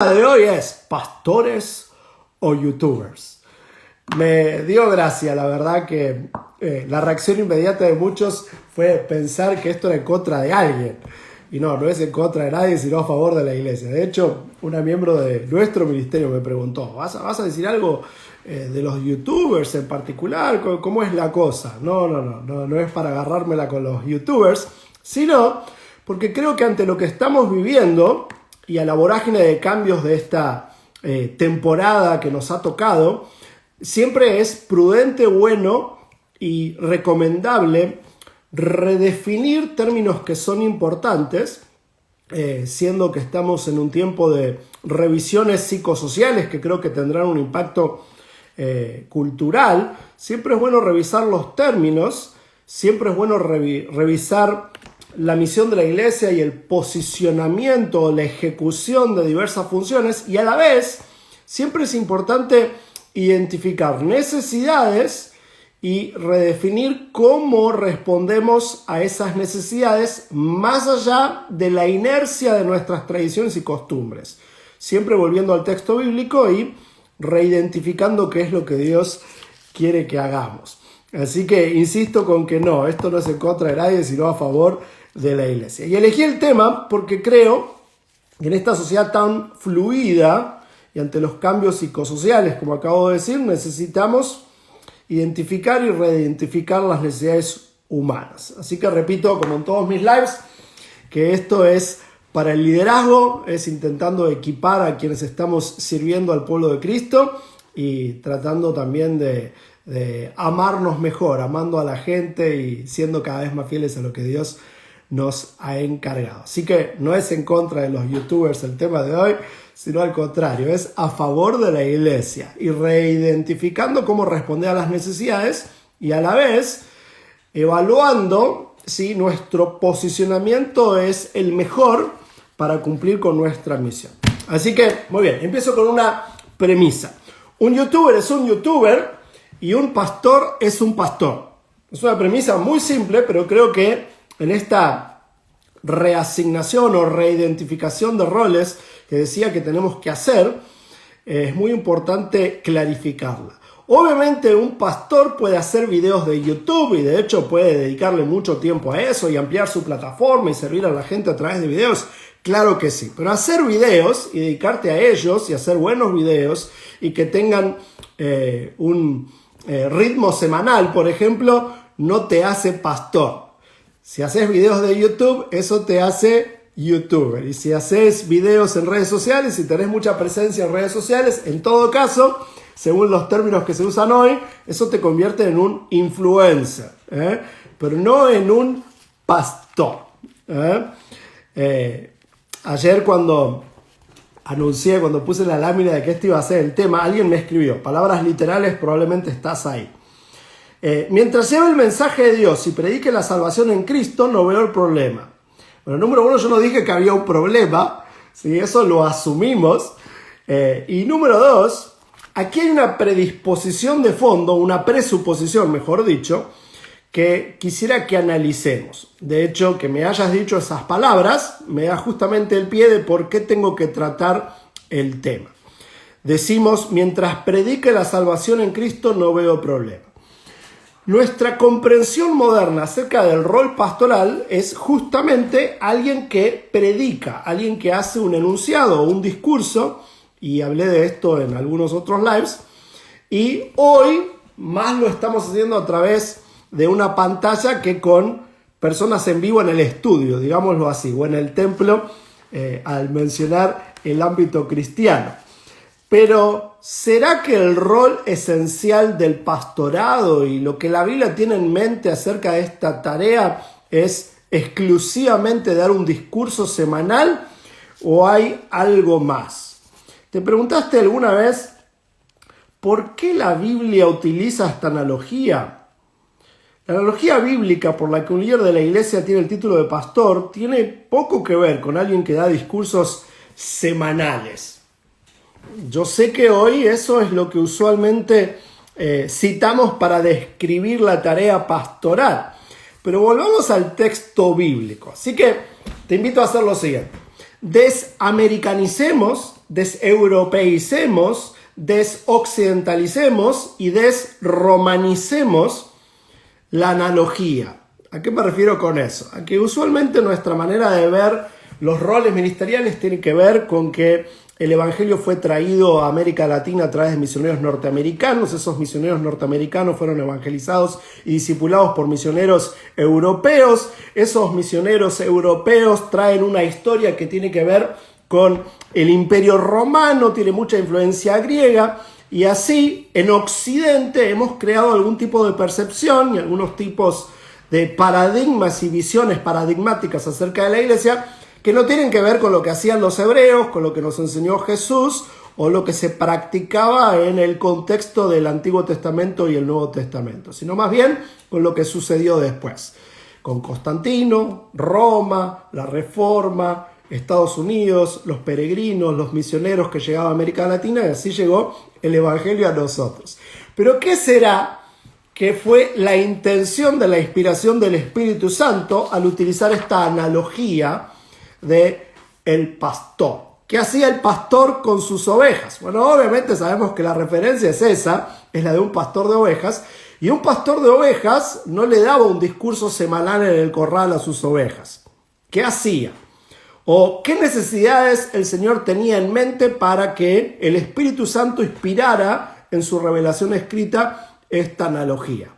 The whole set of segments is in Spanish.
De hoy es pastores o youtubers. Me dio gracia, la verdad que la reacción inmediata de muchos fue pensar que esto era en contra de alguien. Y no es en contra de nadie, sino a favor de la iglesia. De hecho, una miembro de nuestro ministerio me preguntó, ¿vas a decir algo de los youtubers en particular? ¿Cómo es la cosa? No es para agarrármela con los youtubers, sino porque creo que ante lo que estamos viviendo y a la vorágine de cambios de esta temporada que nos ha tocado, siempre es prudente, bueno y recomendable redefinir términos que son importantes, siendo que estamos en un tiempo de revisiones psicosociales que creo que tendrán un impacto cultural. Siempre es bueno revisar los términos, siempre es bueno revisar la misión de la iglesia y el posicionamiento, la ejecución de diversas funciones, y a la vez siempre es importante identificar necesidades y redefinir cómo respondemos a esas necesidades más allá de la inercia de nuestras tradiciones y costumbres. Siempre volviendo al texto bíblico y reidentificando qué es lo que Dios quiere que hagamos. Así que insisto con que esto no es en contra de nadie, sino a favor de la iglesia. Y elegí el tema porque creo que en esta sociedad tan fluida y ante los cambios psicosociales, como acabo de decir, necesitamos identificar y reidentificar las necesidades humanas. Así que repito, como en todos mis lives, que esto es para el liderazgo, es intentando equipar a quienes estamos sirviendo al pueblo de Cristo y tratando también de amarnos mejor, amando a la gente y siendo cada vez más fieles a lo que Dios nos ha encargado. Así que no es en contra de los youtubers el tema de hoy, sino al contrario, es a favor de la iglesia y reidentificando cómo responder a las necesidades y a la vez evaluando si nuestro posicionamiento es el mejor para cumplir con nuestra misión. Así que, muy bien, empiezo con una premisa. Un youtuber es un youtuber y un pastor es un pastor. Es una premisa muy simple, pero creo que en esta reasignación o reidentificación de roles que decía que tenemos que hacer, es muy importante clarificarla. Obviamente un pastor puede hacer videos de YouTube y de hecho puede dedicarle mucho tiempo a eso y ampliar su plataforma y servir a la gente a través de videos. Claro que sí, pero hacer videos y dedicarte a ellos y hacer buenos videos y que tengan un ritmo semanal, por ejemplo, no te hace pastor. Si haces videos de YouTube, eso te hace youtuber. Y si haces videos en redes sociales, si tenés mucha presencia en redes sociales, en todo caso, según los términos que se usan hoy, eso te convierte en un influencer, pero no en un pastor. Ayer cuando puse la lámina de que este iba a ser el tema, alguien me escribió, palabras literales, probablemente estás ahí. Mientras lleve el mensaje de Dios y predique la salvación en Cristo, no veo el problema. Bueno, número uno, yo no dije que había un problema, ¿sí? Eso lo asumimos. Y número dos, aquí hay una predisposición de fondo, una presuposición, mejor dicho, que quisiera que analicemos. De hecho, que me hayas dicho esas palabras me da justamente el pie de por qué tengo que tratar el tema. Decimos, mientras predique la salvación en Cristo, no veo problema. Nuestra comprensión moderna acerca del rol pastoral es justamente alguien que predica, alguien que hace un enunciado o un discurso, y hablé de esto en algunos otros lives, y hoy más lo estamos haciendo a través de una pantalla que con personas en vivo en el estudio, digámoslo así, o en el templo, al mencionar el ámbito cristiano. Pero, ¿será que el rol esencial del pastorado y lo que la Biblia tiene en mente acerca de esta tarea es exclusivamente dar un discurso semanal o hay algo más? ¿Te preguntaste alguna vez por qué la Biblia utiliza esta analogía? La analogía bíblica por la que un líder de la iglesia tiene el título de pastor tiene poco que ver con alguien que da discursos semanales. Yo sé que hoy eso es lo que usualmente citamos para describir la tarea pastoral, pero volvamos al texto bíblico. Así que te invito a hacer lo siguiente. Desamericanicemos deseuropeicemos, desoccidentalicemos y desromanicemos la analogía. ¿A qué me refiero con eso? A que usualmente nuestra manera de ver los roles ministeriales tiene que ver con que el evangelio fue traído a América Latina a través de misioneros norteamericanos. Esos misioneros norteamericanos fueron evangelizados y discipulados por misioneros europeos. Esos misioneros europeos traen una historia que tiene que ver con el Imperio Romano, tiene mucha influencia griega, y así en Occidente hemos creado algún tipo de percepción y algunos tipos de paradigmas y visiones paradigmáticas acerca de la iglesia que no tienen que ver con lo que hacían los hebreos, con lo que nos enseñó Jesús o lo que se practicaba en el contexto del Antiguo Testamento y el Nuevo Testamento, sino más bien con lo que sucedió después, con Constantino, Roma, la Reforma, Estados Unidos, los peregrinos, los misioneros que llegaban a América Latina, y así llegó el evangelio a nosotros. Pero ¿qué será que fue la intención de la inspiración del Espíritu Santo al utilizar esta analogía de el pastor? ¿Qué hacía el pastor con sus ovejas? Bueno, obviamente sabemos que la referencia es esa, es la de un pastor de ovejas, y un pastor de ovejas no le daba un discurso semanal en el corral a sus ovejas. ¿Qué hacía? ¿O qué necesidades el Señor tenía en mente para que el Espíritu Santo inspirara en su revelación escrita esta analogía?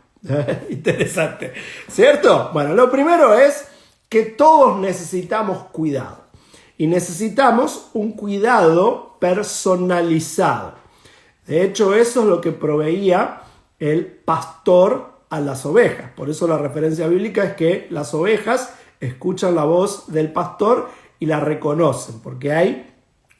Interesante, ¿cierto? Bueno, lo primero es que todos necesitamos cuidado. Y necesitamos un cuidado personalizado. De hecho, eso es lo que proveía el pastor a las ovejas. Por eso la referencia bíblica es que las ovejas escuchan la voz del pastor y la reconocen, porque hay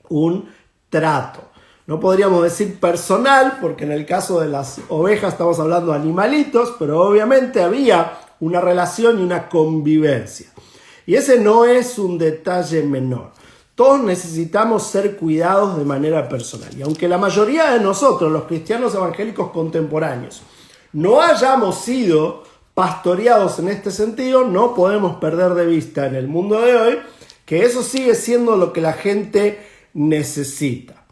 un trato. No podríamos decir personal, porque en el caso de las ovejas estamos hablando de animalitos, pero obviamente había una relación y una convivencia. Y ese no es un detalle menor. Todos necesitamos ser cuidados de manera personal. Y aunque la mayoría de nosotros, los cristianos evangélicos contemporáneos, no hayamos sido pastoreados en este sentido, no podemos perder de vista en el mundo de hoy que eso sigue siendo lo que la gente necesita.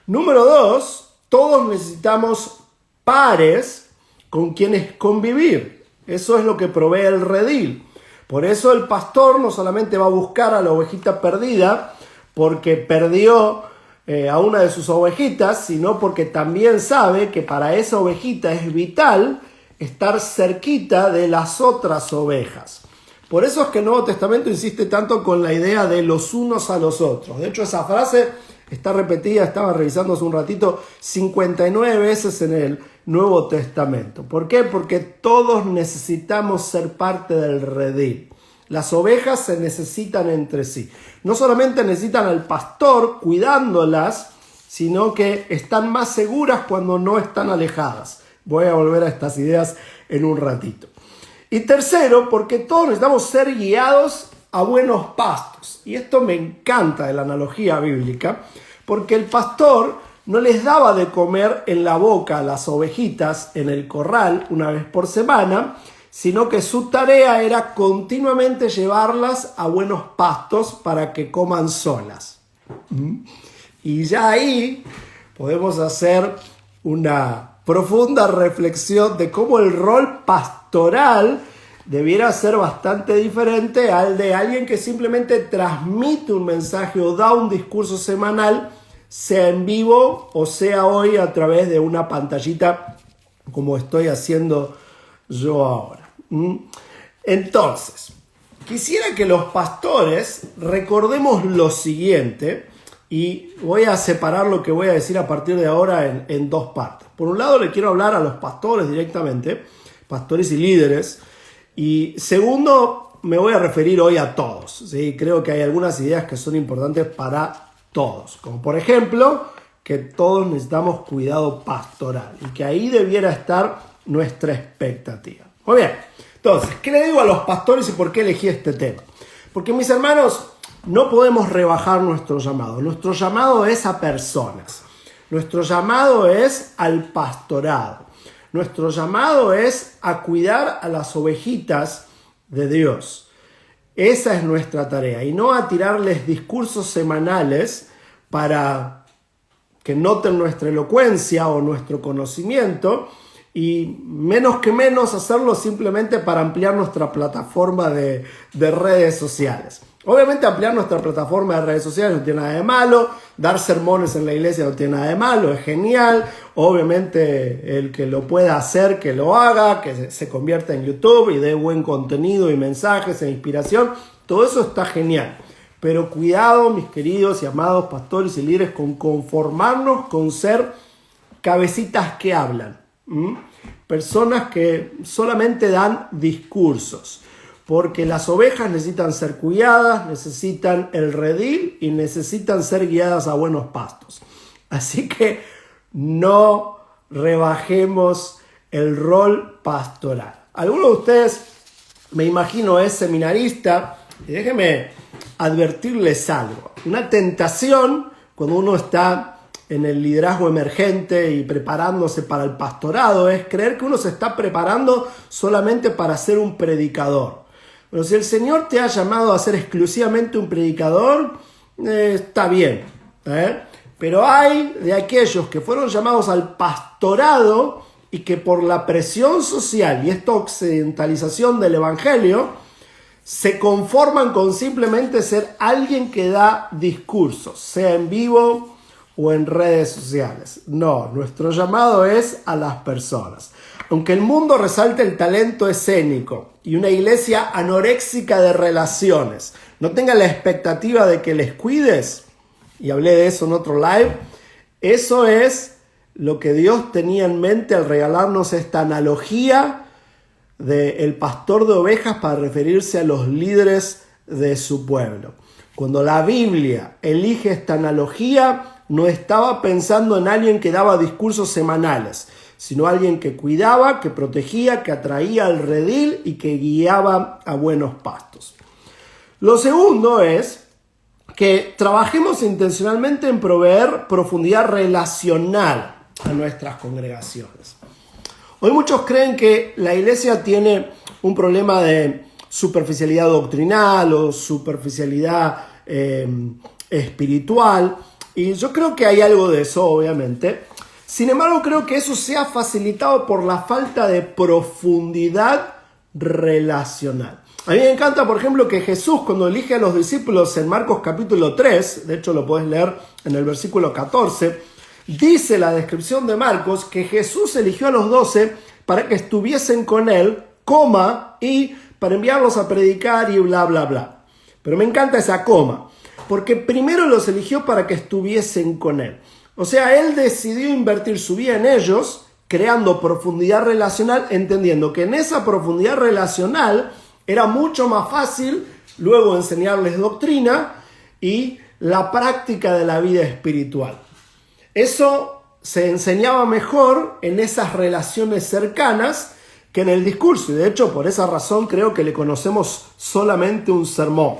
Número 2, todos necesitamos pares con quienes convivir. Eso es lo que provee el redil. Por eso el pastor no solamente va a buscar a la ovejita perdida porque perdió a una de sus ovejitas, sino porque también sabe que para esa ovejita es vital estar cerquita de las otras ovejas. Por eso es que el Nuevo Testamento insiste tanto con la idea de los unos a los otros. De hecho, esa frase está repetida, estaba revisando hace un ratito, 59 veces en el Nuevo Testamento. ¿Por qué? Porque todos necesitamos ser parte del redil. Las ovejas se necesitan entre sí. No solamente necesitan al pastor cuidándolas, sino que están más seguras cuando no están alejadas. Voy a volver a estas ideas en un ratito. Y tercero, porque todos necesitamos ser guiados a buenos pastos. Y esto me encanta de la analogía bíblica, porque el pastor no les daba de comer en la boca a las ovejitas en el corral una vez por semana, sino que su tarea era continuamente llevarlas a buenos pastos para que coman solas. Y ya ahí podemos hacer una profunda reflexión de cómo el rol pastoral debiera ser bastante diferente al de alguien que simplemente transmite un mensaje o da un discurso semanal, sea en vivo o sea hoy a través de una pantallita como estoy haciendo yo ahora. Entonces, quisiera que los pastores recordemos lo siguiente, y voy a separar lo que voy a decir a partir de ahora en dos partes. Por un lado, le quiero hablar a los pastores directamente, pastores y líderes, y segundo, me voy a referir hoy a todos, ¿sí? Creo que hay algunas ideas que son importantes para todos, como por ejemplo, que todos necesitamos cuidado pastoral, y que ahí debiera estar nuestra expectativa. Muy bien, entonces, ¿qué le digo a los pastores y por qué elegí este tema? Porque, mis hermanos, no podemos rebajar nuestro llamado. Nuestro llamado es a personas. Nuestro llamado es al pastorado. Nuestro llamado es a cuidar a las ovejitas de Dios. Esa es nuestra tarea. Y no a tirarles discursos semanales para que noten nuestra elocuencia o nuestro conocimiento, y menos que menos hacerlo simplemente para ampliar nuestra plataforma de redes sociales. Obviamente ampliar nuestra plataforma de redes sociales no tiene nada de malo, dar sermones en la iglesia no tiene nada de malo, es genial. Obviamente el que lo pueda hacer, que lo haga, que se convierta en YouTube y dé buen contenido y mensajes e inspiración, todo eso está genial. Pero cuidado, mis queridos y amados pastores y líderes, con conformarnos con ser cabecitas que hablan. Personas que solamente dan discursos, porque las ovejas necesitan ser cuidadas, necesitan el redil y necesitan ser guiadas a buenos pastos. Así que no rebajemos el rol pastoral. Algunos de ustedes, me imagino, es seminarista, y déjenme advertirles algo. Una tentación cuando uno está en el liderazgo emergente y preparándose para el pastorado es creer que uno se está preparando solamente para ser un predicador. Pero si el Señor te ha llamado a ser exclusivamente un predicador, está bien. Pero hay de aquellos que fueron llamados al pastorado y que por la presión social y esta occidentalización del evangelio se conforman con simplemente ser alguien que da discursos, sea en vivo o en redes sociales. No, nuestro llamado es a las personas. Aunque el mundo resalte el talento escénico y una iglesia anoréxica de relaciones no tenga la expectativa de que les cuides, y hablé de eso en otro live, eso es lo que Dios tenía en mente al regalarnos esta analogía del pastor de ovejas para referirse a los líderes de su pueblo. Cuando la Biblia elige esta analogía, no estaba pensando en alguien que daba discursos semanales, sino alguien que cuidaba, que protegía, que atraía al redil y que guiaba a buenos pastos. Lo segundo es que trabajemos intencionalmente en proveer profundidad relacional a nuestras congregaciones. Hoy muchos creen que la iglesia tiene un problema de superficialidad doctrinal o superficialidad espiritual, y yo creo que hay algo de eso, obviamente. Sin embargo, creo que eso se ha facilitado por la falta de profundidad relacional. A mí me encanta, por ejemplo, que Jesús, cuando elige a los discípulos en Marcos capítulo 3, de hecho lo puedes leer en el versículo 14, dice la descripción de Marcos que Jesús eligió a los 12 para que estuviesen con él, y para enviarlos a predicar y bla, bla, bla. Pero me encanta esa coma, porque primero los eligió para que estuviesen con él. O sea, él decidió invertir su vida en ellos, creando profundidad relacional, entendiendo que en esa profundidad relacional era mucho más fácil luego enseñarles doctrina y la práctica de la vida espiritual. Eso se enseñaba mejor en esas relaciones cercanas que en el discurso, y de hecho por esa razón creo que le conocemos solamente un sermón.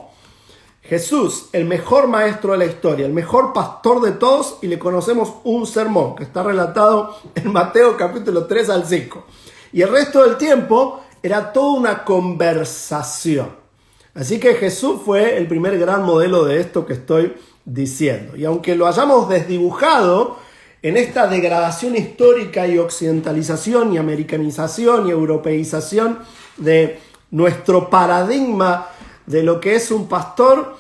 Jesús, el mejor maestro de la historia, el mejor pastor de todos, y le conocemos un sermón que está relatado en Mateo capítulo 3 al 5. Y el resto del tiempo era toda una conversación. Así que Jesús fue el primer gran modelo de esto que estoy diciendo. Y aunque lo hayamos desdibujado en esta degradación histórica y occidentalización y americanización y europeización de nuestro paradigma de lo que es un pastor,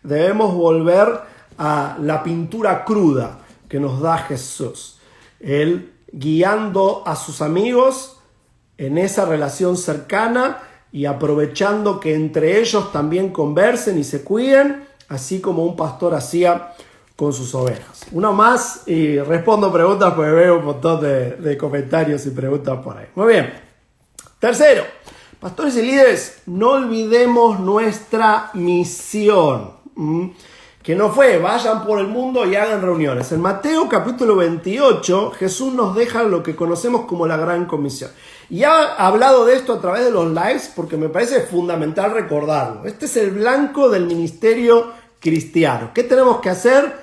debemos volver a la pintura cruda que nos da Jesús. Él guiando a sus amigos en esa relación cercana y aprovechando que entre ellos también conversen y se cuiden, así como un pastor hacía con sus ovejas. Uno más y respondo preguntas porque veo un montón de comentarios y preguntas por ahí. Muy bien. Tercero, pastores y líderes, no olvidemos nuestra misión, que no fue vayan por el mundo y hagan reuniones. En Mateo capítulo 28, Jesús nos deja lo que conocemos como la Gran Comisión. Y ha hablado de esto a través de los lives porque me parece fundamental recordarlo. Este es el blanco del ministerio cristiano. ¿Qué tenemos que hacer?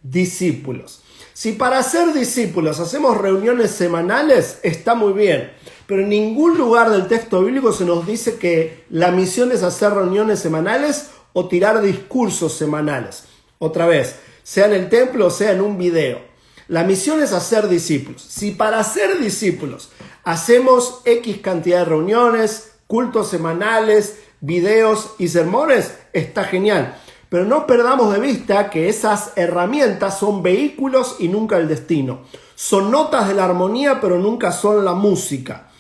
Discípulos. Si para ser discípulos hacemos reuniones semanales, está muy bien. Pero en ningún lugar del texto bíblico se nos dice que la misión es hacer reuniones semanales o tirar discursos semanales. Otra vez, sea en el templo o sea en un video. La misión es hacer discípulos. Si para hacer discípulos hacemos X cantidad de reuniones, cultos semanales, videos y sermones, está genial. Pero no perdamos de vista que esas herramientas son vehículos y nunca el destino. Son notas de la armonía, pero nunca son la música.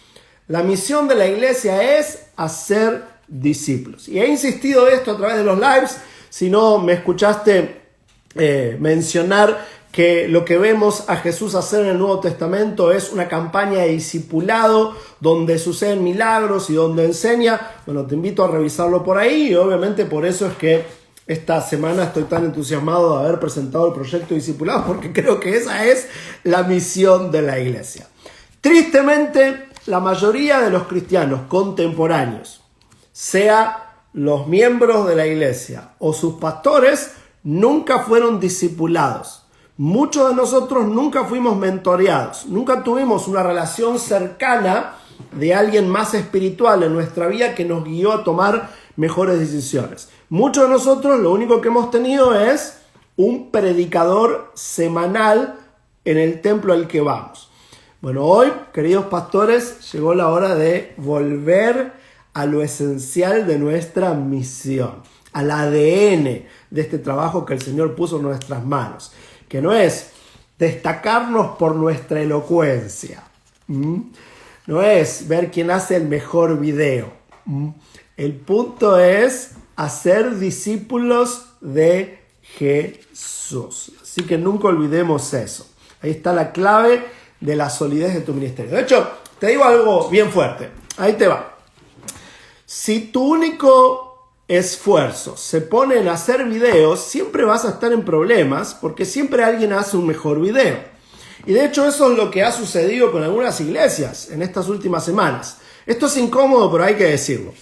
La misión de la iglesia es hacer discípulos. Y he insistido esto a través de los lives. Si no me escuchaste mencionar que lo que vemos a Jesús hacer en el Nuevo Testamento es una campaña de discipulado donde suceden milagros y donde enseña. Bueno, te invito a revisarlo por ahí y obviamente por eso es que esta semana estoy tan entusiasmado de haber presentado el proyecto Discipulado porque creo que esa es la misión de la iglesia. Tristemente, la mayoría de los cristianos contemporáneos, sea los miembros de la iglesia o sus pastores, nunca fueron discipulados. Muchos de nosotros nunca fuimos mentoreados, nunca tuvimos una relación cercana de alguien más espiritual en nuestra vida que nos guió a tomar mejores decisiones. Muchos de nosotros lo único que hemos tenido es un predicador semanal en el templo al que vamos. Bueno, hoy, queridos pastores, llegó la hora de volver a lo esencial de nuestra misión, al ADN de este trabajo que el Señor puso en nuestras manos, que no es destacarnos por nuestra elocuencia, no es ver quién hace el mejor video. El punto es hacer discípulos de Jesús. Así que nunca olvidemos eso. Ahí está la clave de la solidez de tu ministerio. De hecho, te digo algo bien fuerte. Ahí te va. Si tu único esfuerzo se pone en hacer videos, siempre vas a estar en problemas porque siempre alguien hace un mejor video. Y de hecho eso es lo que ha sucedido con algunas iglesias en estas últimas semanas. Esto es incómodo, pero hay que decirlo.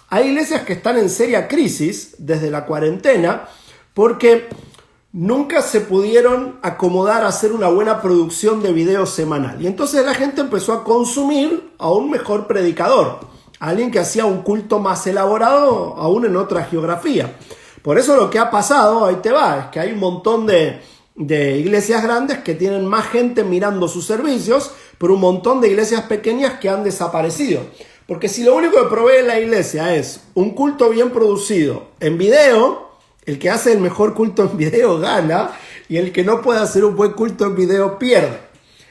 Hay iglesias que están en seria crisis desde la cuarentena porque nunca se pudieron acomodar a hacer una buena producción de video semanal. Y entonces la gente empezó a consumir a un mejor predicador, a alguien que hacía un culto más elaborado aún en otra geografía. Por eso lo que ha pasado, ahí te va, es que hay un montón de iglesias grandes que tienen más gente mirando sus servicios, pero un montón de iglesias pequeñas que han desaparecido. Porque si lo único que provee la iglesia es un culto bien producido en video, el que hace el mejor culto en video gana y el que no puede hacer un buen culto en video pierde.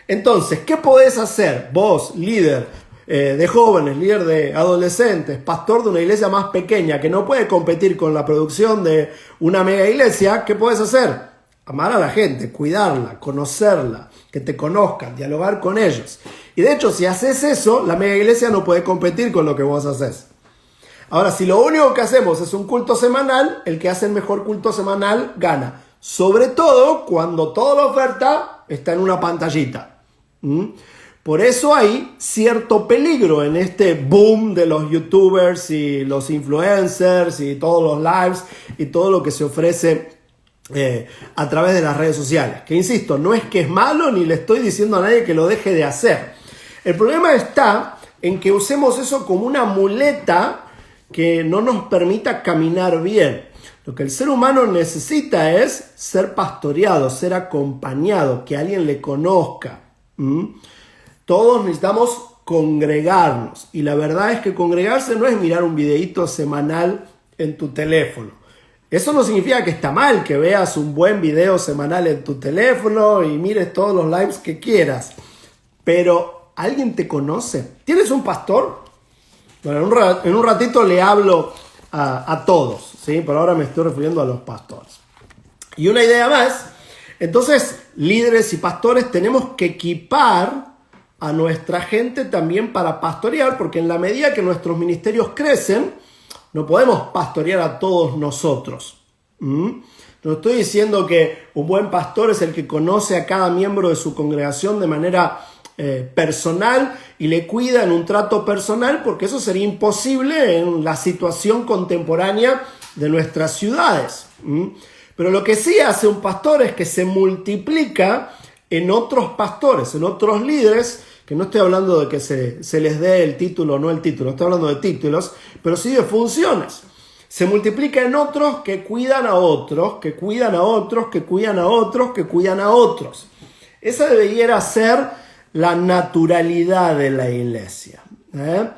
Entonces, ¿qué podés hacer vos, líder de jóvenes, líder de adolescentes, pastor de una iglesia más pequeña que no puede competir con la producción de una mega iglesia? ¿Qué podés hacer? Amar a la gente, cuidarla, conocerla, que te conozcan, dialogar con ellos. Y de hecho, si haces eso, la mega iglesia no puede competir con lo que vos haces. Ahora, si lo único que hacemos es un culto semanal, el que hace el mejor culto semanal gana. Sobre todo cuando toda la oferta está en una pantallita. Por eso hay cierto peligro en este boom de los youtubers y los influencers y todos los lives y todo lo que se ofrece a través de las redes sociales. Que insisto, no es que es malo ni le estoy diciendo a nadie que lo deje de hacer. El problema está en que usemos eso como una muleta que no nos permita caminar bien. Lo que el ser humano necesita es ser pastoreado, ser acompañado, que alguien le conozca. Todos necesitamos congregarnos. Y la verdad es que congregarse no es mirar un videíto semanal en tu teléfono. Eso no significa que está mal que veas un buen video semanal en tu teléfono y mires todos los lives que quieras. Pero, ¿alguien te conoce? ¿Tienes un pastor? Bueno, en un ratito le hablo a todos, ¿sí? Pero ahora me estoy refiriendo a los pastores. Y una idea más. Entonces, líderes y pastores tenemos que equipar a nuestra gente también para pastorear, porque en la medida que nuestros ministerios crecen, no podemos pastorear a todos nosotros. No estoy diciendo que un buen pastor es el que conoce a cada miembro de su congregación de manera personal y le cuida en un trato personal, porque eso sería imposible en la situación contemporánea de nuestras ciudades. Pero lo que sí hace un pastor es que se multiplica en otros pastores, en otros líderes, que no estoy hablando de que se les dé el título o no el título, estoy hablando de títulos, pero sí de funciones. se multiplica en otros que cuidan a otros, que cuidan a otros, que cuidan a otros, que cuidan a otros. Esa debería ser la naturalidad de la iglesia. O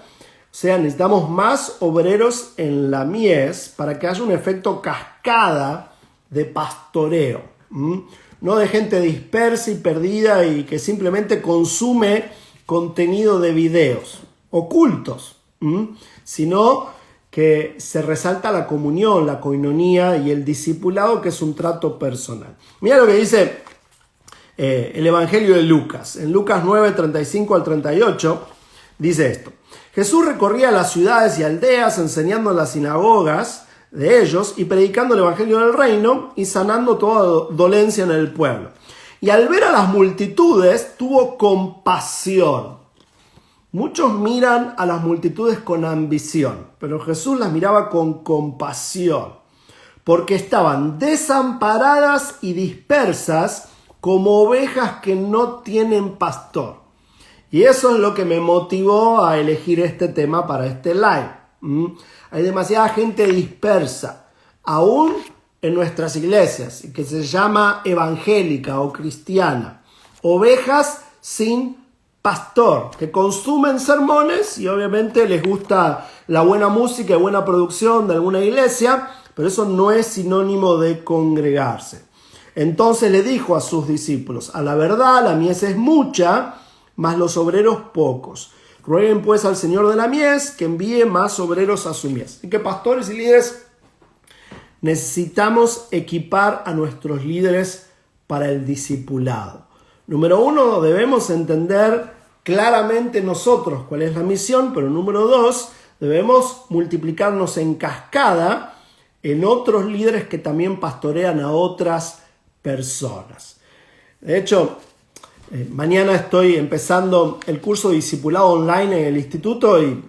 sea, necesitamos más obreros en la mies para que haya un efecto cascada de pastoreo. No de gente dispersa y perdida y que simplemente consume contenido de videos ocultos, sino que se resalta la comunión, la coinonía y el discipulado, que es un trato personal. Mira lo que dice el Evangelio de Lucas. En Lucas 9, 35 al 38 dice esto. Jesús recorría las ciudades y aldeas enseñando en las sinagogas de ellos y predicando el Evangelio del reino y sanando toda dolencia en el pueblo. Y al ver a las multitudes tuvo compasión. Muchos miran a las multitudes con ambición, pero Jesús las miraba con compasión, porque estaban desamparadas y dispersas como ovejas que no tienen pastor. Y eso es lo que me motivó a elegir este tema para este live. Hay demasiada gente dispersa, aún en nuestras iglesias, que se llama evangélica o cristiana. Ovejas sin pastor, que consumen sermones y obviamente les gusta la buena música y buena producción de alguna iglesia, pero eso no es sinónimo de congregarse. Entonces le dijo a sus discípulos: a la verdad la mies es mucha, mas los obreros pocos. Rueguen pues al Señor de la mies que envíe más obreros a su mies. Y que pastores y líderes necesitamos equipar a nuestros líderes para el discipulado. Número 1, debemos entender claramente nosotros cuál es la misión, pero número 2, debemos multiplicarnos en cascada en otros líderes que también pastorean a otras personas. De hecho, mañana estoy empezando el curso de discipulado online en el instituto y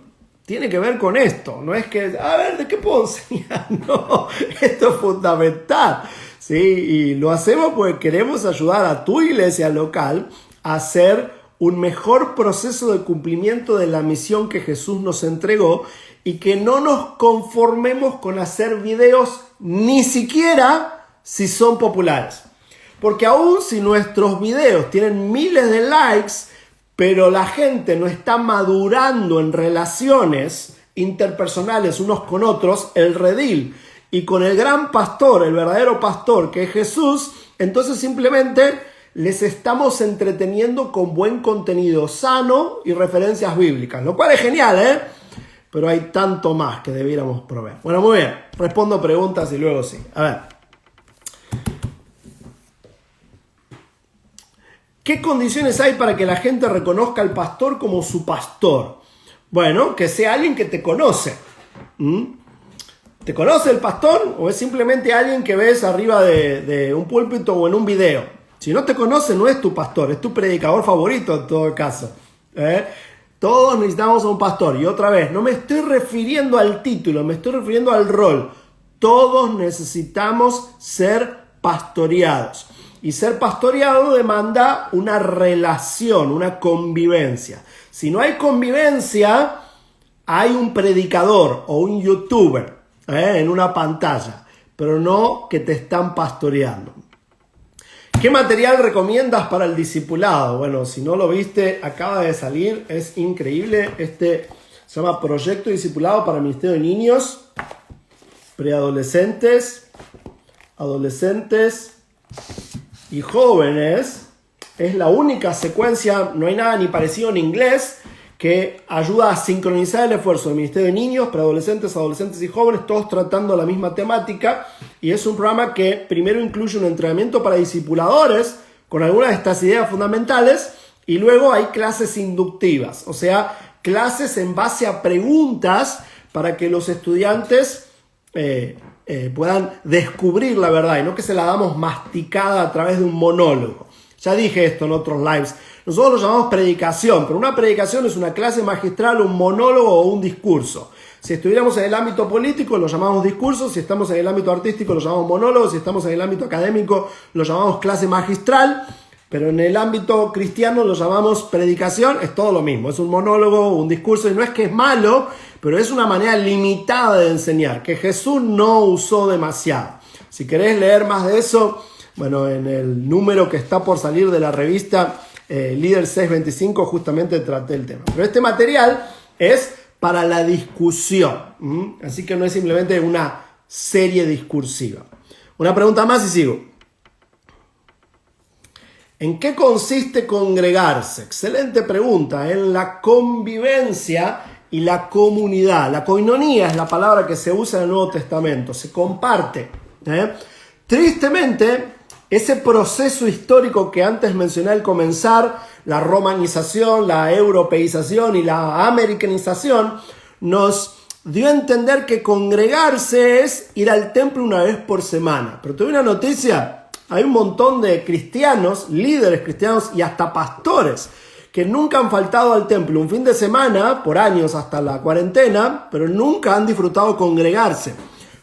tiene que ver con esto. No es que, a ver, ¿de qué puedo enseñar? No, esto es fundamental. ¿Sí? Y lo hacemos porque queremos ayudar a tu iglesia local a hacer un mejor proceso de cumplimiento de la misión que Jesús nos entregó y que no nos conformemos con hacer videos ni siquiera si son populares. Porque aún si nuestros videos tienen miles de likes, pero la gente no está madurando en relaciones interpersonales unos con otros, el redil, y con el gran pastor, el verdadero pastor que es Jesús, entonces simplemente les estamos entreteniendo con buen contenido sano y referencias bíblicas, lo cual es genial, pero hay tanto más que debiéramos proveer. Bueno, muy bien, respondo preguntas y luego sí. A ver. ¿Qué condiciones hay para que la gente reconozca al pastor como su pastor? Bueno, que sea alguien que te conoce. ¿Te conoce el pastor o es simplemente alguien que ves arriba de un púlpito o en un video? Si no te conoce, no es tu pastor, es tu predicador favorito en todo caso. Todos necesitamos a un pastor. Y otra vez, no me estoy refiriendo al título, me estoy refiriendo al rol. Todos necesitamos ser pastoreados. Y ser pastoreado demanda una relación, una convivencia. Si no hay convivencia, hay un predicador o un youtuber en una pantalla, pero no que te están pastoreando. ¿Qué material recomiendas para el discipulado? Bueno, si no lo viste, acaba de salir, es increíble. Este se llama Proyecto Discipulado para el Ministerio de Niños, Preadolescentes, Adolescentes y Jóvenes. Es la única secuencia, no hay nada ni parecido en inglés, que ayuda a sincronizar el esfuerzo del Ministerio de Niños, Preadolescentes, Adolescentes y Jóvenes, todos tratando la misma temática, y es un programa que primero incluye un entrenamiento para discipuladores con algunas de estas ideas fundamentales, y luego hay clases inductivas, o sea, clases en base a preguntas para que los estudiantes puedan descubrir la verdad, y no que se la damos masticada a través de un monólogo. Ya dije esto en otros lives. Nosotros lo llamamos predicación, pero una predicación es una clase magistral, un monólogo o un discurso. Si estuviéramos en el ámbito político, lo llamamos discurso. Si estamos en el ámbito artístico, lo llamamos monólogo. Si estamos en el ámbito académico, lo llamamos clase magistral. pero en el ámbito cristiano lo llamamos predicación, es todo lo mismo, es un monólogo, un discurso, y no es que es malo, pero es una manera limitada de enseñar, que Jesús no usó demasiado. Si querés leer más de eso, bueno, en el número que está por salir de la revista Líder 625 justamente traté el tema. Pero este material es para la discusión, así que no es simplemente una serie discursiva. Una pregunta más y sigo. ¿En qué consiste congregarse? Excelente pregunta. En la convivencia y la comunidad. La koinonía es la palabra que se usa en el Nuevo Testamento. Se comparte. Tristemente, ese proceso histórico que antes mencioné al comenzar, la romanización, la europeización y la americanización, nos dio a entender que congregarse es ir al templo una vez por semana. Pero te doy una noticia, hay un montón de cristianos, líderes cristianos y hasta pastores que nunca han faltado al templo un fin de semana, por años hasta la cuarentena, pero nunca han disfrutado congregarse,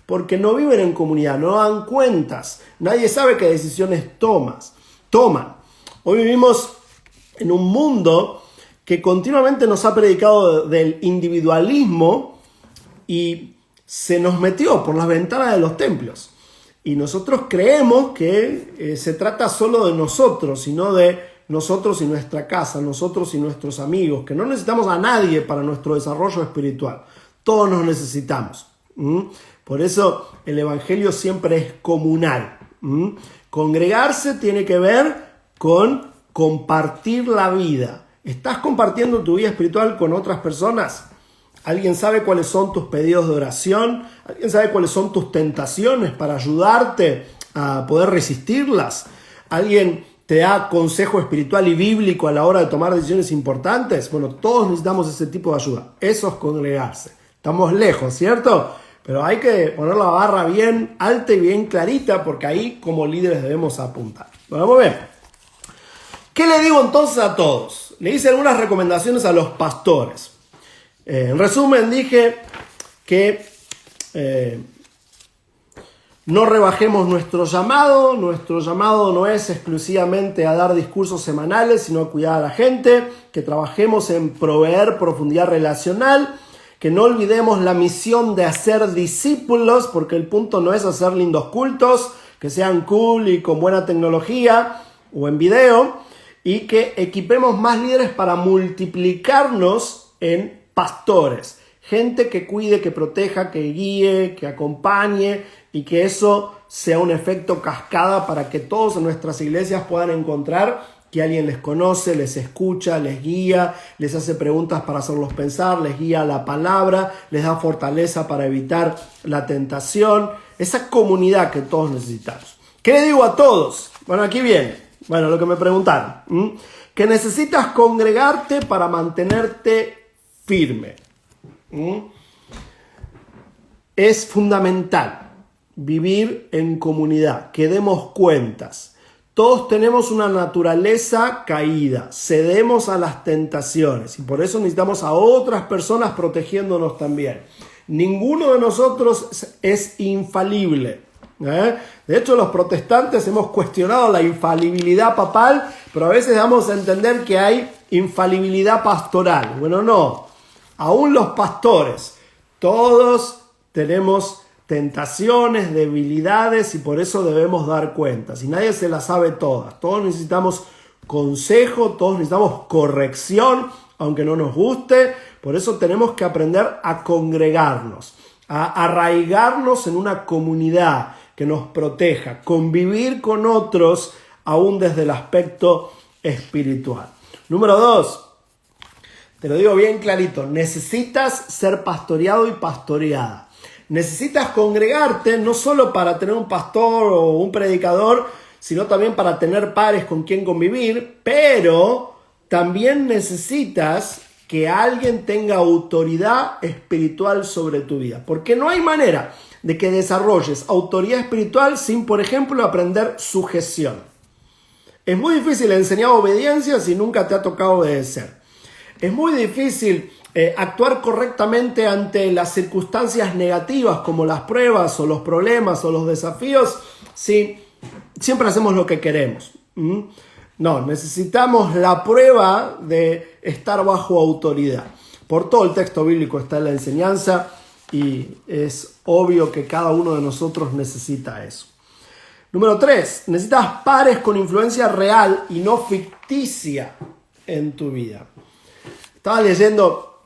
porque no viven en comunidad, no dan cuentas, nadie sabe qué decisiones toman. Hoy vivimos en un mundo que continuamente nos ha predicado del individualismo y se nos metió por las ventanas de los templos. Y nosotros creemos que se trata solo de nosotros, sino de nosotros y nuestra casa, nosotros y nuestros amigos, que no necesitamos a nadie para nuestro desarrollo espiritual. Todos nos necesitamos. Por eso el evangelio siempre es comunal. Congregarse tiene que ver con compartir la vida. ¿Estás compartiendo tu vida espiritual con otras personas? ¿Alguien sabe cuáles son tus pedidos de oración? ¿Alguien sabe cuáles son tus tentaciones para ayudarte a poder resistirlas? ¿Alguien te da consejo espiritual y bíblico a la hora de tomar decisiones importantes? Bueno, todos necesitamos ese tipo de ayuda. Eso es congregarse. Estamos lejos, ¿cierto? Pero hay que poner la barra bien alta y bien clarita, porque ahí como líderes debemos apuntar. Bueno, vamos a ver. ¿Qué le digo entonces a todos? Le hice algunas recomendaciones a los pastores. En resumen, dije que no rebajemos nuestro llamado. Nuestro llamado no es exclusivamente a dar discursos semanales, sino a cuidar a la gente, que trabajemos en proveer profundidad relacional, que no olvidemos la misión de hacer discípulos, porque el punto no es hacer lindos cultos, que sean cool y con buena tecnología o en video, y que equipemos más líderes para multiplicarnos en pastores, gente que cuide, que proteja, que guíe, que acompañe, y que eso sea un efecto cascada para que todos en nuestras iglesias puedan encontrar que alguien les conoce, les escucha, les guía, les hace preguntas para hacerlos pensar, les guía la palabra, les da fortaleza para evitar la tentación. Esa comunidad que todos necesitamos. ¿Qué le digo a todos? Bueno, aquí viene. Bueno, lo que me preguntaron. Que necesitas congregarte para mantenerte firme. Es fundamental vivir en comunidad, que demos cuentas. Todos tenemos una naturaleza caída, cedemos a las tentaciones y por eso necesitamos a otras personas protegiéndonos también. Ninguno de nosotros es infalible. De hecho, los protestantes hemos cuestionado la infalibilidad papal, pero a veces damos a entender que hay infalibilidad pastoral. Bueno, no. Aún los pastores, todos tenemos tentaciones, debilidades y por eso debemos dar cuentas. Y nadie se las sabe todas. Todos necesitamos consejo, todos necesitamos corrección, aunque no nos guste. Por eso tenemos que aprender a congregarnos, a arraigarnos en una comunidad que nos proteja, convivir con otros aún desde el aspecto espiritual. Número 2, te lo digo bien clarito, necesitas ser pastoreado y pastoreada. Necesitas congregarte no solo para tener un pastor o un predicador, sino también para tener pares con quien convivir, pero también necesitas que alguien tenga autoridad espiritual sobre tu vida. Porque no hay manera de que desarrolles autoridad espiritual sin, por ejemplo, aprender sujeción. Es muy difícil enseñar obediencia si nunca te ha tocado obedecer. Es muy difícil actuar correctamente ante las circunstancias negativas como las pruebas o los problemas o los desafíos si siempre hacemos lo que queremos. No, necesitamos la prueba de estar bajo autoridad. Por todo el texto bíblico está la enseñanza y es obvio que cada uno de nosotros necesita eso. Número 3, necesitas pares con influencia real y no ficticia en tu vida. Estaba leyendo,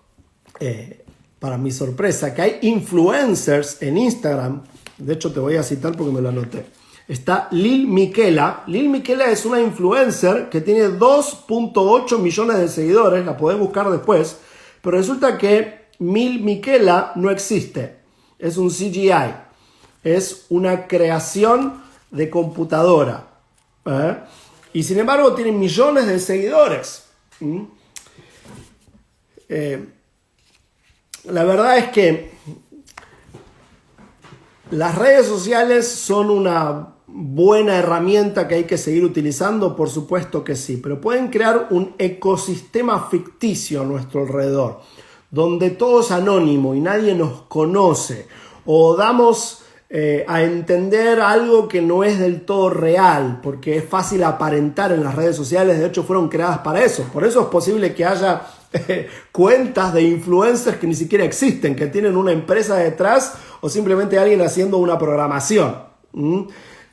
para mi sorpresa, que hay influencers en Instagram. De hecho, te voy a citar porque me lo anoté. Está Lil Miquela. Lil Miquela es una influencer que tiene 2.8 millones de seguidores. La podés buscar después. Pero resulta que Lil Miquela no existe. Es un CGI. Es una creación de computadora. Y sin embargo tiene millones de seguidores. La verdad es que las redes sociales son una buena herramienta que hay que seguir utilizando, por supuesto que sí, pero pueden crear un ecosistema ficticio a nuestro alrededor, donde todo es anónimo y nadie nos conoce, o damos a entender algo que no es del todo real, porque es fácil aparentar en las redes sociales. De hecho, fueron creadas para eso. Por eso es posible que haya cuentas de influencers que ni siquiera existen, que tienen una empresa detrás o simplemente alguien haciendo una programación.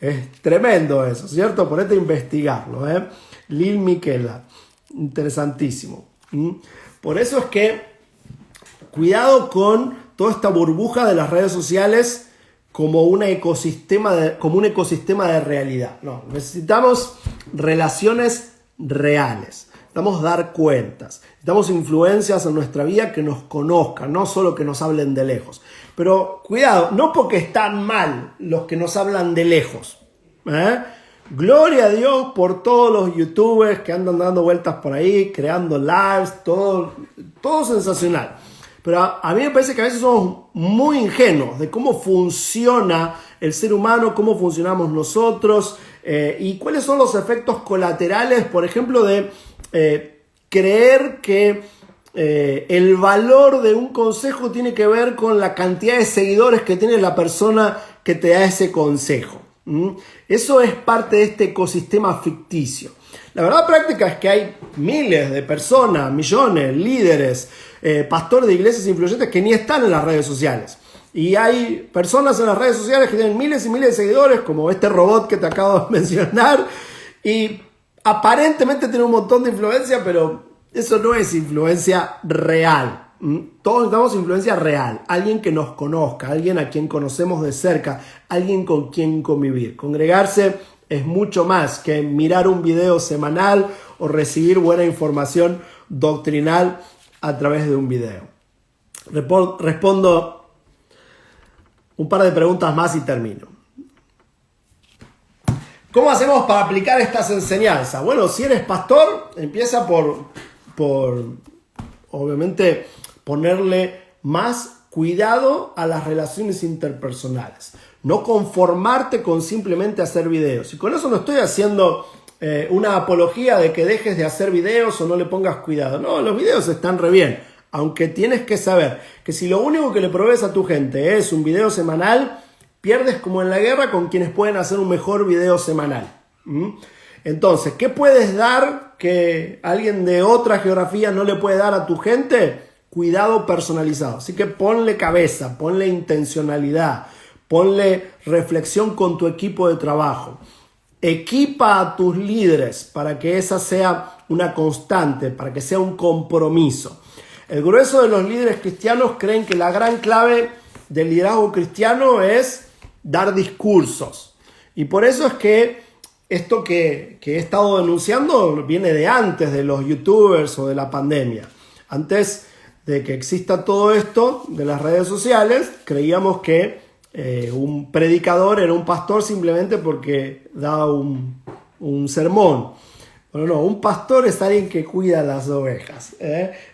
Es tremendo eso, ¿cierto? Ponete a investigarlo. Lil Miquela, interesantísimo. Por eso es que cuidado con toda esta burbuja de las redes sociales como un ecosistema de realidad. No, necesitamos relaciones reales. Necesitamos dar cuentas. Necesitamos influencias en nuestra vida que nos conozcan, no solo que nos hablen de lejos. Pero cuidado, no porque están mal los que nos hablan de lejos. Gloria a Dios por todos los youtubers que andan dando vueltas por ahí, creando lives, todo sensacional. Pero a mí me parece que a veces somos muy ingenuos de cómo funciona el ser humano, cómo funcionamos nosotros y cuáles son los efectos colaterales, por ejemplo, de creer que el valor de un consejo tiene que ver con la cantidad de seguidores que tiene la persona que te da ese consejo. Eso es parte de este ecosistema ficticio. La verdad práctica es que hay miles de personas, millones, líderes, pastores de iglesias influyentes que ni están en las redes sociales. Y hay personas en las redes sociales que tienen miles y miles de seguidores, como este robot que te acabo de mencionar, y aparentemente tiene un montón de influencia, pero eso no es influencia real. Todos necesitamos influencia real, alguien que nos conozca, alguien a quien conocemos de cerca, alguien con quien convivir. Congregarse es mucho más que mirar un video semanal o recibir buena información doctrinal a través de un video. Respondo un par de preguntas más y termino. ¿Cómo hacemos para aplicar estas enseñanzas? Bueno, si eres pastor, empieza por obviamente ponerle más cuidado a las relaciones interpersonales. No conformarte con simplemente hacer videos. Y con eso no estoy haciendo una apología de que dejes de hacer videos o no le pongas cuidado. No, los videos están re bien. Aunque tienes que saber que si lo único que le provees a tu gente es un video semanal, pierdes como en la guerra con quienes pueden hacer un mejor video semanal. Entonces, ¿qué puedes dar que alguien de otra geografía no le puede dar a tu gente? Cuidado personalizado. Así que ponle cabeza, ponle intencionalidad, ponle reflexión con tu equipo de trabajo. Equipa a tus líderes para que esa sea una constante, para que sea un compromiso. El grueso de los líderes cristianos creen que la gran clave del liderazgo cristiano es dar discursos. Y por eso es que esto que he estado denunciando viene de antes de los youtubers o de la pandemia. Antes de que exista todo esto de las redes sociales, creíamos que un predicador era un pastor simplemente porque daba un sermón. Bueno, no, un pastor es alguien que cuida las ovejas,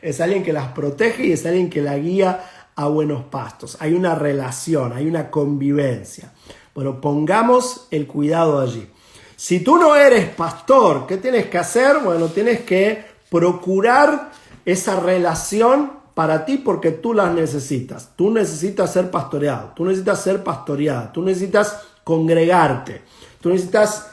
es alguien que las protege y es alguien que la guía a buenos pastos. Hay una relación, hay una convivencia. Bueno, pongamos el cuidado allí. Si tú no eres pastor, ¿qué tienes que hacer? Bueno, tienes que procurar esa relación para ti porque tú las necesitas. Tú necesitas ser pastoreado, tú necesitas ser pastoreada, tú necesitas congregarte, tú necesitas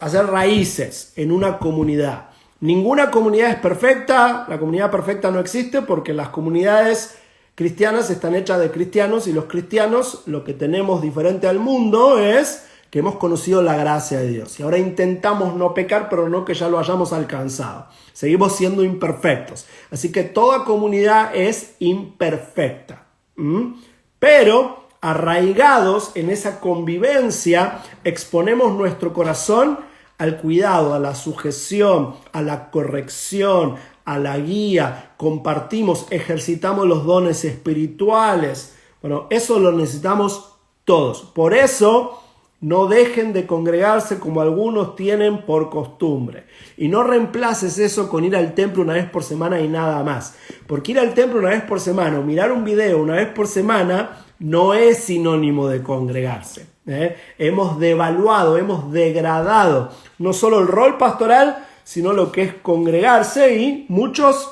hacer raíces en una comunidad. Ninguna comunidad es perfecta, la comunidad perfecta no existe porque las comunidades cristianas están hechas de cristianos y los cristianos lo que tenemos diferente al mundo es que hemos conocido la gracia de Dios y ahora intentamos no pecar, pero no que ya lo hayamos alcanzado. Seguimos siendo imperfectos. Así que toda comunidad es imperfecta. Pero arraigados en esa convivencia, exponemos nuestro corazón al cuidado, a la sujeción, a la corrección, a la guía, compartimos, ejercitamos los dones espirituales. Bueno, eso lo necesitamos todos. Por eso, no dejen de congregarse como algunos tienen por costumbre. Y no reemplaces eso con ir al templo una vez por semana y nada más. Porque ir al templo una vez por semana o mirar un video una vez por semana no es sinónimo de congregarse. Hemos devaluado, hemos degradado no solo el rol pastoral, sino lo que es congregarse y muchos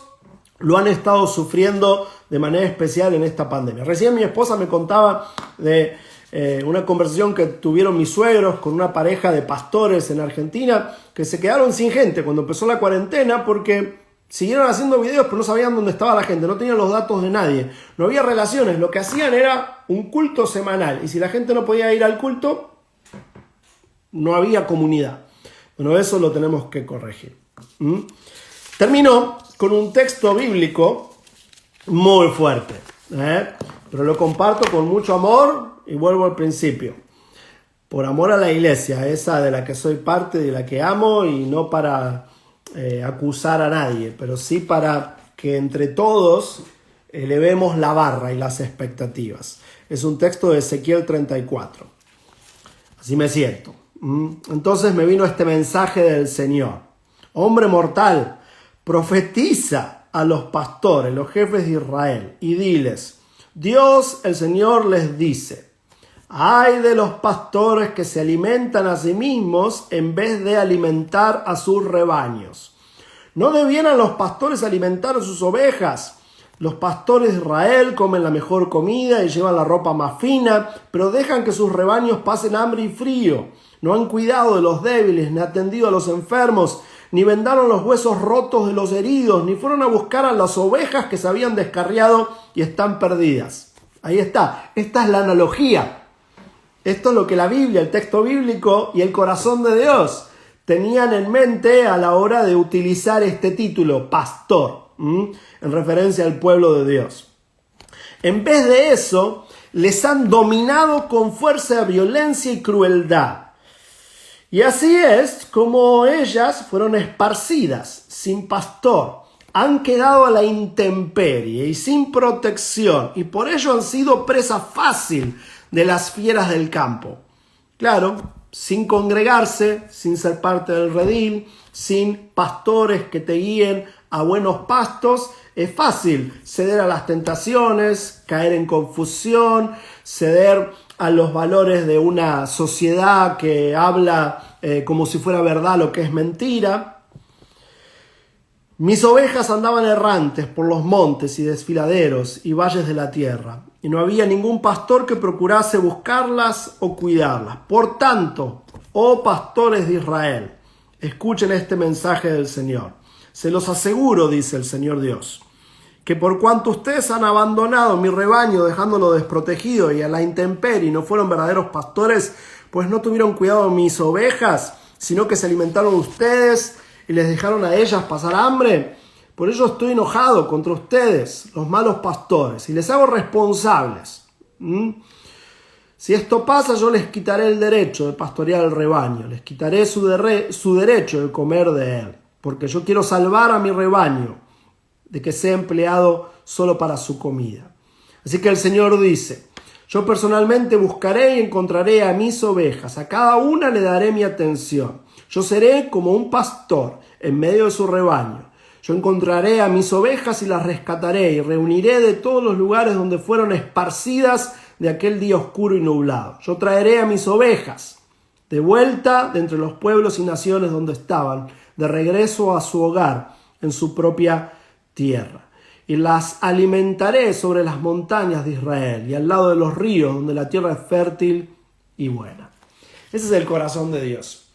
lo han estado sufriendo de manera especial en esta pandemia. Recién mi esposa me contaba de una conversación que tuvieron mis suegros con una pareja de pastores en Argentina que se quedaron sin gente cuando empezó la cuarentena porque siguieron haciendo videos pero no sabían dónde estaba la gente, no tenían los datos de nadie, no había relaciones, lo que hacían era un culto semanal y si la gente no podía ir al culto no había comunidad. Bueno, eso lo tenemos que corregir. Terminó con un texto bíblico muy fuerte, pero lo comparto con mucho amor y vuelvo al principio. Por amor a la iglesia, esa de la que soy parte, de la que amo y no para acusar a nadie, pero sí para que entre todos elevemos la barra y las expectativas. Es un texto de Ezequiel 34. Así me siento. Entonces me vino este mensaje del Señor. Hombre mortal, profetiza a los pastores, los jefes de Israel, y diles, Dios el Señor les dice, ay de los pastores que se alimentan a sí mismos en vez de alimentar a sus rebaños. ¿No debieran los pastores alimentar a sus ovejas? Los pastores de Israel comen la mejor comida y llevan la ropa más fina, pero dejan que sus rebaños pasen hambre y frío. No han cuidado de los débiles, ni atendido a los enfermos, ni vendaron los huesos rotos de los heridos, ni fueron a buscar a las ovejas que se habían descarriado y están perdidas. Ahí está. Esta es la analogía. Esto es lo que la Biblia, el texto bíblico y el corazón de Dios tenían en mente a la hora de utilizar este título, pastor, en referencia al pueblo de Dios. En vez de eso, les han dominado con fuerza, violencia y crueldad. Y así es como ellas fueron esparcidas, sin pastor, han quedado a la intemperie y sin protección, y por ello han sido presa fácil de las fieras del campo. Claro, sin congregarse, sin ser parte del redil, sin pastores que te guíen a buenos pastos, es fácil ceder a las tentaciones, caer en confusión, ceder a los valores de una sociedad que habla como si fuera verdad lo que es mentira. Mis ovejas andaban errantes por los montes y desfiladeros y valles de la tierra, y no había ningún pastor que procurase buscarlas o cuidarlas. Por tanto, oh pastores de Israel, escuchen este mensaje del Señor. Se los aseguro, dice el Señor Dios, que por cuanto ustedes han abandonado mi rebaño dejándolo desprotegido y a la intemperie y no fueron verdaderos pastores, pues no tuvieron cuidado de mis ovejas, sino que se alimentaron ustedes y les dejaron a ellas pasar hambre, por ello estoy enojado contra ustedes, los malos pastores, y les hago responsables. Si esto pasa, yo les quitaré el derecho de pastorear el rebaño, les quitaré su derecho de comer de él, porque yo quiero salvar a mi rebaño de que sea empleado solo para su comida. Así que el Señor dice, yo personalmente buscaré y encontraré a mis ovejas, a cada una le daré mi atención. Yo seré como un pastor en medio de su rebaño. Yo encontraré a mis ovejas y las rescataré y reuniré de todos los lugares donde fueron esparcidas de aquel día oscuro y nublado. Yo traeré a mis ovejas de vuelta de entre los pueblos y naciones donde estaban, de regreso a su hogar en su propia tierra. Y las alimentaré sobre las montañas de Israel y al lado de los ríos donde la tierra es fértil y buena. Ese es el corazón de Dios.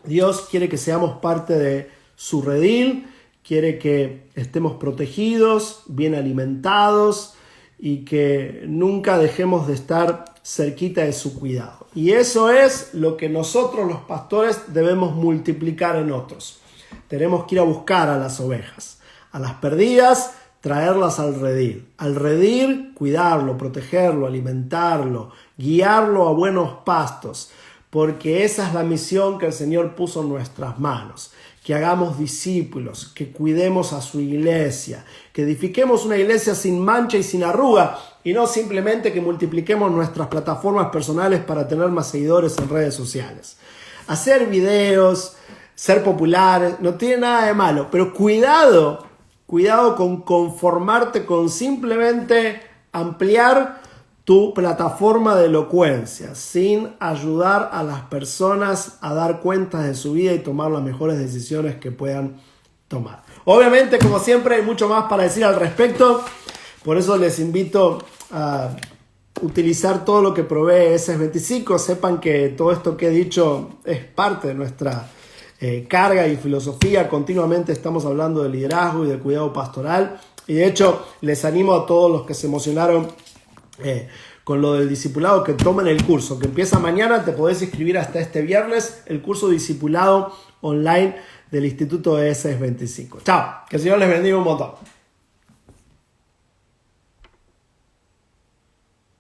Dios quiere que seamos parte de su redil, quiere que estemos protegidos, bien alimentados y que nunca dejemos de estar cerquita de su cuidado. Y eso es lo que nosotros los pastores debemos multiplicar en otros. Tenemos que ir a buscar a las ovejas, a las perdidas, traerlas al redil, cuidarlo, protegerlo, alimentarlo, guiarlo a buenos pastos, porque esa es la misión que el Señor puso en nuestras manos. Que hagamos discípulos, que cuidemos a su iglesia, que edifiquemos una iglesia sin mancha y sin arruga, y no simplemente que multipliquemos nuestras plataformas personales para tener más seguidores en redes sociales. Hacer videos, ser populares, no tiene nada de malo, pero cuidado con conformarte con simplemente ampliar tu plataforma de elocuencia, sin ayudar a las personas a dar cuentas de su vida y tomar las mejores decisiones que puedan tomar. Obviamente, como siempre, hay mucho más para decir al respecto, por eso les invito a utilizar todo lo que provee SS25. Sepan que todo esto que he dicho es parte de nuestra carga y filosofía. Continuamente estamos hablando de liderazgo y de cuidado pastoral, y de hecho les animo a todos los que se emocionaron con lo del discipulado que tomen el curso que empieza mañana. Te podés inscribir hasta este viernes, el curso discipulado online del Instituto SS25. Chao, que el Señor les bendiga un montón.